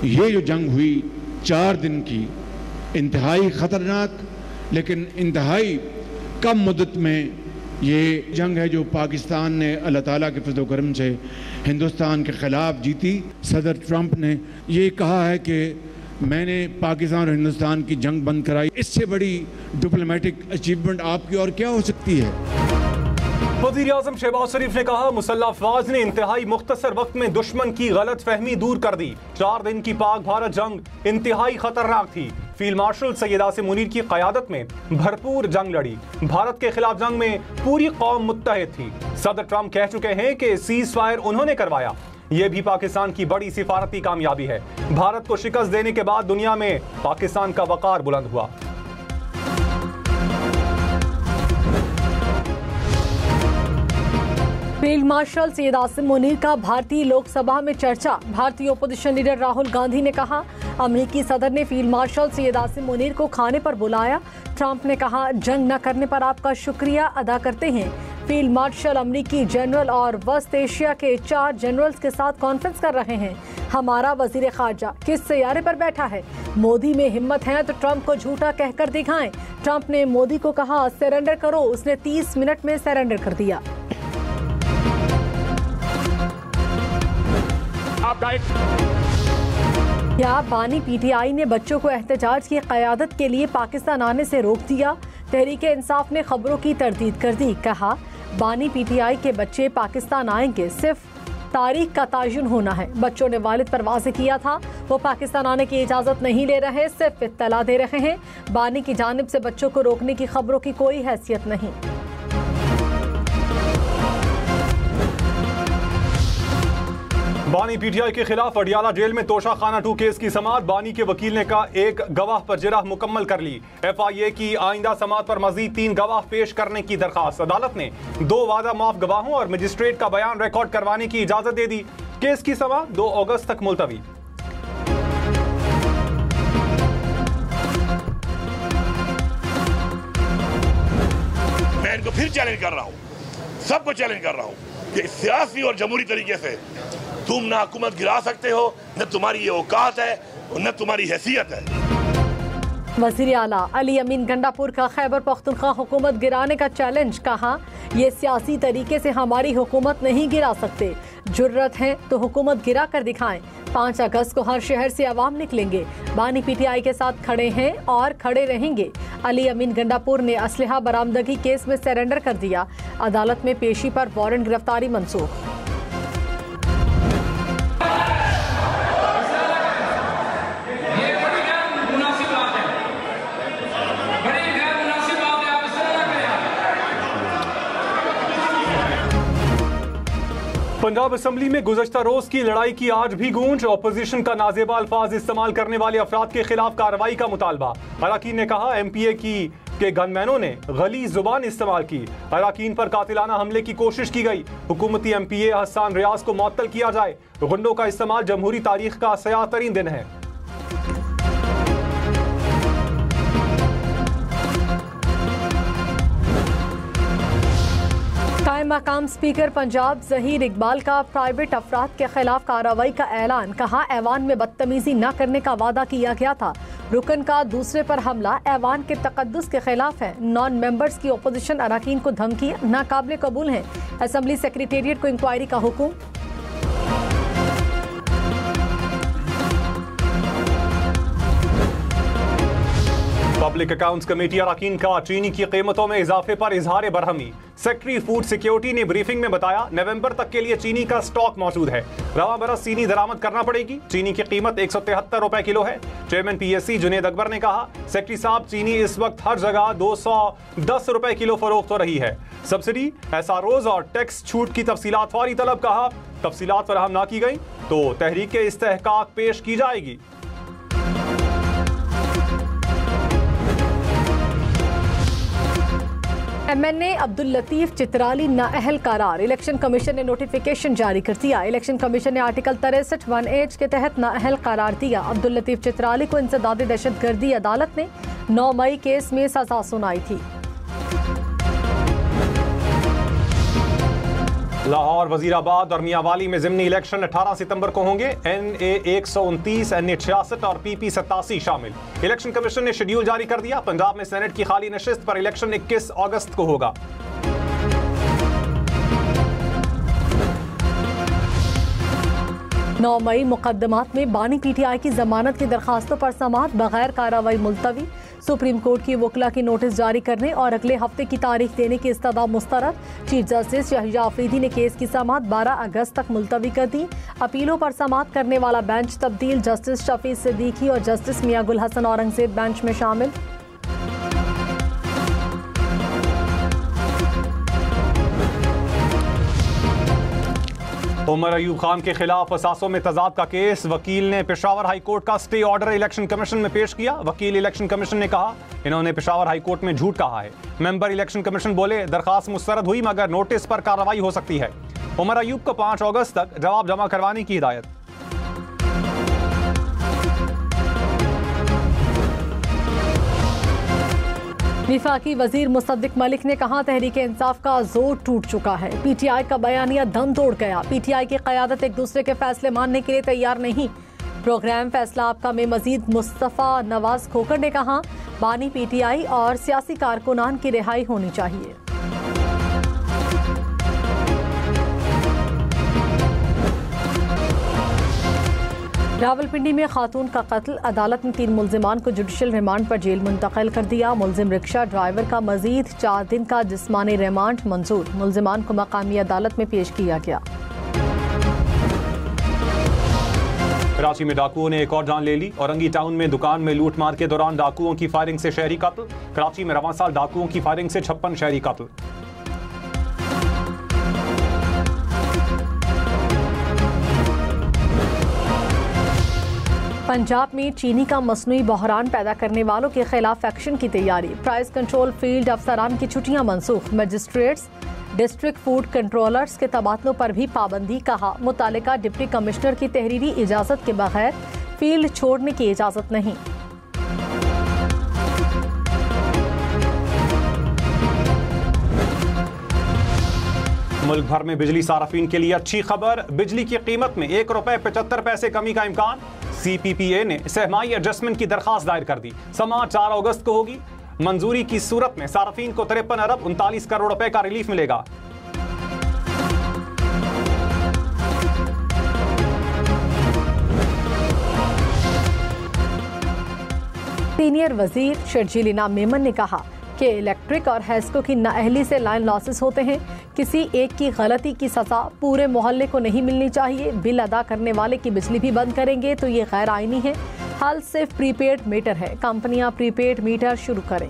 ये जो जंग हुई 4 दिन की, इंतहाई ख़तरनाक लेकिन इंतहाई कम मुद्दत में ये जंग है जो पाकिस्तान ने अल्लाह ताला के फज़ल व करम से हिंदुस्तान के ख़िलाफ़ जीती। सदर ट्रंप ने ये कहा है कि मैंने पाकिस्तान और हिंदुस्तान की जंग बंद कराई। इससे बड़ी डिप्लोमेटिक अचीवमेंट आपकी और क्या हो सकती है। वज़ीर-ए-आज़म शहबाज शरीफ ने कहा, मुसल्लह अफ़वाज ने इंतहाई मुख्तसर वक्त में दुश्मन की गलत फहमी दूर कर दी। 4 दिन की पाक भारत जंग इंतहाई खतरनाक थी। फील्ड मार्शल सैयद आसिम मुनीर की क़यादत में भरपूर जंग लड़ी। भारत के खिलाफ जंग में पूरी कौम मुत्तहिद थी। सदर ट्रंप कह चुके हैं कि सीज़ फायर उन्होंने करवाया। ये भी पाकिस्तान की बड़ी सिफारती कामयाबी है। भारत को शिकस्त देने के बाद दुनिया में पाकिस्तान का वक़ार बुलंद हुआ। फील्ड मार्शल सैयद आसिम मुनीर का भारतीय लोकसभा में चर्चा। भारतीय ओपोजिशन लीडर राहुल गांधी ने कहा, अमेरिकी सदर ने फील्ड मार्शल सैयद आसिम मुनीर को खाने पर बुलाया। ट्रंप ने कहा, जंग न करने पर आपका शुक्रिया अदा करते हैं। फील्ड मार्शल अमेरिकी जनरल और वेस्ट एशिया के 4 जनरल्स के साथ कॉन्फ्रेंस कर रहे हैं। हमारा वजीर खारजा किस सैयारे पर बैठा है? मोदी में हिम्मत है तो ट्रंप को झूठा कहकर दिखाएं। ट्रंप ने मोदी को कहा, सरेंडर करो। उसने 30 मिनट में सरेंडर कर दिया। क्या बानी पीटीआई ने बच्चों को एहतजाज की क़यादत के लिए पाकिस्तान आने से रोक दिया? तहरीक इंसाफ ने खबरों की तरदीद कर दी। कहा, बानी पीटीआई के बच्चे पाकिस्तान आएंगे, सिर्फ तारीख का तयन होना है। बच्चों ने वालिद पर वाज़ेह किया था वो पाकिस्तान आने की इजाज़त नहीं ले रहे, सिर्फ इत्तला दे रहे हैं। बानी की जानिब से बच्चों को रोकने की खबरों की कोई हैसियत नहीं। बानी पीटीआई के खिलाफ अडियाला जेल में तोशा खाना 2 केस की समाअत। बानी के वकील ने कहा, एक गवाह पर जिरह मुकम्मल कर ली। FIA की आइंदा समाअत पर मजीद 3 गवाह पेश करने की दरखास्त। अदालत ने 2 वादा माफ गवाहों और मजिस्ट्रेट का बयान रिकॉर्ड करवाने की इजाजत दे दी। केस की समाअत 2 अगस्त तक मुलतवी। मैं इनको फिर चैलेंज कर रहा हूँ, सबको चैलेंज कर रहा हूँ कि सियासी और जमहूरी तरीके से तुम ना हुकूमत गिरा सकते हो, न तुम्हारी ये औकात है और न तुम्हारी हैसियत है। वज़ीर आला अली अमीन गंडापुर का खैबर पख्तूनख्वा हुकूमत गिराने का चैलेंज। कहा, ये सियासी तरीके से हमारी हुकूमत नहीं गिरा सकते। जुर्रत है तो हुकूमत गिरा कर दिखाएं। 5 अगस्त को हर शहर से अवाम निकलेंगे। बानी पीटीआई के साथ खड़े हैं और खड़े रहेंगे। अली अमीन गंडापुर ने असलहा बरामदगी केस में सरेंडर कर दिया। अदालत में पेशी पर वारंट गिरफ्तारी मंसूख। पंजाब असम्बली में गुज़श्ता रोज की लड़ाई की आज भी गूंज। अपोजिशन का नाजेबा अल्फाज इस्तेमाल करने वाले अफराद के खिलाफ कार्रवाई का मुतालबा। अरकान ने कहा, MPA के गनमैनों ने गलीज़ जुबान इस्तेमाल की। अरकान पर कातिलाना हमले की कोशिश की गई। हुकूमती MPA हसन रियाज को मुअत्तल किया जाए। गुंडों का इस्तेमाल जमहूरी तारीख का सयाह तरीन दिन है। कायम मकाम स्पीकर पंजाब ज़हीर इकबाल का प्राइवेट अफराद के खिलाफ कार्रवाई का ऐलान। कहा, ऐवान में बदतमीजी न करने का वादा किया गया था। रुकन का दूसरे पर हमला ऐवान के तकद्दुस के खिलाफ है। नॉन मेंबर्स की अपोजिशन अरकान को धमकी नाकाबिल कबूल है। असम्बली सेक्रेटेरिएट को इंक्वायरी का हुक्म। पब्लिक अकाउंट्स कमेटी अरकान का चीनी की कीमतों में इजाफे पर इजहार बरहमी। सेक्रेटरी फूड सिक्योरिटी ने ब्रीफिंग में बताया, नवंबर तक के लिए चीनी का स्टॉक मौजूद है। रवा बरस चीनी दरामद करना पड़ेगी। चीनी की कीमत 173 रुपए किलो है। चेयरमैन PSC जुनेद अकबर ने कहा, सेक्रेटरी साहब, चीनी इस वक्त हर जगह 210 रुपए किलो फरोख्त हो रही है। सब्सिडी, SROs और टैक्स छूट की तफसीलात फौरी तलब। कहा, तफसीलात फराहम ना की गई तो तहरीक इस्तेहकाक पेश की जाएगी। MNA अब्दुल लतीफ चित्राली नाअहल करार। इलेक्शन कमीशन ने नोटिफिकेशन जारी कर दिया। इलेक्शन कमीशन ने आर्टिकल 63(1) के तहत नाअहल करार दिया। अब्दुल लतीफ चित्राली को इंसदाद दहशतगर्दी अदालत ने 9 मई केस में सजा सुनाई थी। लाहौर, वजीराबाद और मियांवाली में ज़िमनी इलेक्शन 18 सितंबर को होंगे। NA 129, NA 66 और PP 87 शामिल। इलेक्शन कमीशन ने शेड्यूल जारी कर दिया। पंजाब में सेनेट की खाली नशिस्त पर इलेक्शन 21 अगस्त को होगा। नौ मई मुकदमात में बानी PTI की जमानत की दरखास्तों पर समाअत बगैर कार्रवाई मुलतवी। सुप्रीम कोर्ट की वकला की नोटिस जारी करने और अगले हफ्ते की तारीख देने की इस्तदा मुस्तरद। चीफ जस्टिस यहिया अफरीदी ने केस की समाअत 12 अगस्त तक मुलतवी कर दी। अपीलों पर समाअत करने वाला बेंच तब्दील। जस्टिस शफी सिद्दीकी और जस्टिस मियां गुल हसन औरंगजेब बेंच में शामिल। उमर अयूब खान के खिलाफ असासों में तजाद का केस। वकील ने पेशावर हाई कोर्ट का स्टे ऑर्डर इलेक्शन कमीशन में पेश किया। वकील इलेक्शन कमीशन ने कहा इन्होंने पेशावर हाई कोर्ट में झूठ कहा है। मेंबर इलेक्शन कमीशन बोले दरखास्त मुस्तरद हुई मगर नोटिस पर कार्रवाई हो सकती है। उमर अयूब को 5 अगस्त तक जवाब जमा करवाने की हिदायत। विफाकी वजीर मुसद्दिक मलिक ने कहा तहरीक इंसाफ का जोर टूट चुका है। PTI का बयानिया दम तोड़ गया। PTI की क़यादत एक दूसरे के फैसले मानने के लिए तैयार नहीं। प्रोग्राम फैसला आपका में मजीद मुस्तफ़ा नवाज खोकर ने कहा बानी PTI और सियासी कारकुनान की रिहाई होनी चाहिए। रावलपिंडी में खातून का कत्ल। अदालत ने 3 मुल्जिमान को जुडिशल रिमांड पर जेल मुंतकिल कर दिया। मुल्जिम रिक्शा ड्राइवर का मजीद 4 दिन का जिस्मानी रिमांड मंजूर। मुल्जिमान को मकामी अदालत में पेश किया गया। कराची में डाकुओं ने एक और जान ले ली। औरंगी टाउन में दुकान में लूटमार के दौरान डाकुओं की फायरिंग से शहरी कत्ल। कराची में रवां साल डाकुओं की फायरिंग से 56 शहरी कत्ल। पंजाब में चीनी का मसनूई बहरान पैदा करने वालों के खिलाफ एक्शन की तैयारी। प्राइस कंट्रोल फील्ड अफसरान की छुट्टियां मनसूख। मजिस्ट्रेट्स, डिस्ट्रिक्ट फूड कंट्रोलर्स के तबादलों पर भी पाबंदी। कहा मुतालिका डिप्टी कमिश्नर की तहरीरी इजाजत के बगैर फील्ड छोड़ने की इजाजत नहीं। मुल्क भर में बिजली सार्फिन के लिए अच्छी खबर। बिजली की कीमत में ₹1.75 कमी का इम्कान। CPPA ने सहमाई एडजस्टमेंट की दरखास्त दायर कर दी। समाअत 4 अगस्त को होगी। मंजूरी की सूरत में सार्फिन को 53 अरब 39 करोड़ रुपए का रिलीफ मिलेगा। सीनियर वजीर शर्जील इनाम मेमन ने कहा कि इलेक्ट्रिक और हैस्को की नाअहली से लाइन लॉसेस होते हैं। किसी एक की गलती की सजा पूरे मोहल्ले को नहीं मिलनी चाहिए। बिल अदा करने वाले की बिजली भी बंद करेंगे तो ये गैर आईनी है। हल सिर्फ प्रीपेड मीटर है। कंपनियां प्रीपेड मीटर शुरू करें।